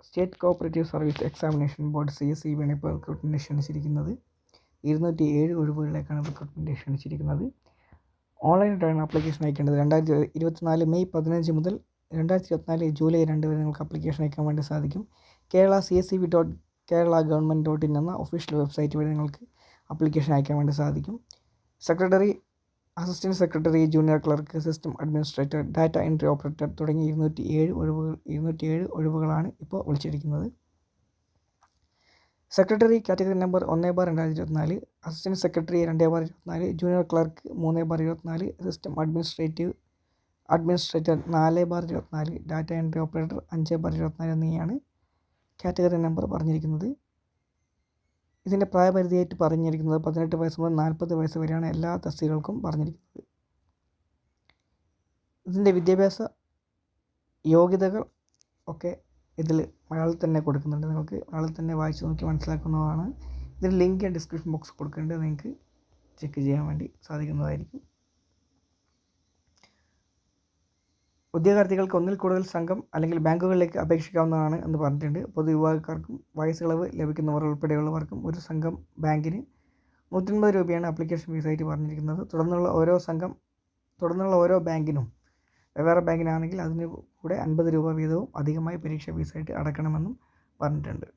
State cooperative service examination board CSEB ആണ് ഇപ്പോൾ recruitment ക്ഷണിച്ചിരിക്കുന്നത്. 207 ഒഴിവുകളിലേക്കാണ് recruitment ക്ഷണിച്ചിരിക്കുന്നത്. ഓൺലൈനായിട്ടാണ് application അയക്കേണ്ടത്. 2024 May 15 മുതൽ 2024 July 2 വരെ നിങ്ങൾക്ക് ആപ്ലിക്കേഷൻ അയക്കാൻ വേണ്ടി സാധിക്കും. kerala.cseb.kerala.government.in എന്ന ഒഫീഷ്യൽ വെബ്സൈറ്റ് വഴി നിങ്ങൾക്ക് ആപ്ലിക്കേഷൻ അയക്കാൻ വേണ്ടി സാധിക്കും. Secretary, assistant secretary, junior clerk, system administrator, data entry operator തുടങ്ങി 207 ഒഴിവുകളാണ് ഇപ്പോൾ വിളിച്ചിരിക്കുന്നത്. Secretary category number 1/2024, assistant secretary 2/24, junior clerk 3/24, system administrator 4/24, data entry operator 5/24 എന്നിവയാണ് കാറ്റഗറി നമ്പർ പറഞ്ഞിരിക്കുന്നത്. ഇതിൻ്റെ പ്രായപരിധിയായിട്ട് പറഞ്ഞിരിക്കുന്നത് 18 വയസ്സ് മുതൽ 40 വയസ്സ് വരെയാണ് എല്ലാ തസ്തികകൾക്കും പറഞ്ഞിരിക്കുന്നത്. ഇതിൻ്റെ വിദ്യാഭ്യാസ യോഗ്യതകൾ ഒക്കെ ഇതിൽ മലയാളത്തിൽ തന്നെ കൊടുക്കുന്നുണ്ട്. നിങ്ങൾക്ക് മലയാളത്തിൽ തന്നെ വായിച്ച് നോക്കി മനസ്സിലാക്കുന്നതാണ്. ഇതിന് ലിങ്ക് ഡിസ്ക്രിപ്ഷൻ ബോക്സ് കൊടുക്കേണ്ടത് നിങ്ങൾക്ക് ചെക്ക് ചെയ്യാൻ വേണ്ടി സാധിക്കുന്നതായിരിക്കും. ഉദ്യോഗാർത്ഥികൾക്ക് ഒന്നിൽ കൂടുതൽ സംഘം അല്ലെങ്കിൽ ബാങ്കുകളിലേക്ക് അപേക്ഷിക്കാവുന്നതാണ് എന്ന് പറഞ്ഞിട്ടുണ്ട്. പൊതുവിഭാഗക്കാർക്കും വയസ്സിളവ് ലഭിക്കുന്നവർ ഉൾപ്പെടെയുള്ളവർക്കും ഒരു സംഘം ബാങ്കിന് 150 രൂപയാണ് ആപ്ലിക്കേഷൻ ഫീസായിട്ട് പറഞ്ഞിരിക്കുന്നത്. തുടർന്നുള്ള ഓരോ ബാങ്കിനും വെവ്വേറെ ബാങ്കിനാണെങ്കിൽ അതിന് കൂടെ 50 രൂപ വീതവും അധികമായി പരീക്ഷ ഫീസായിട്ട് അടക്കണമെന്നും പറഞ്ഞിട്ടുണ്ട്.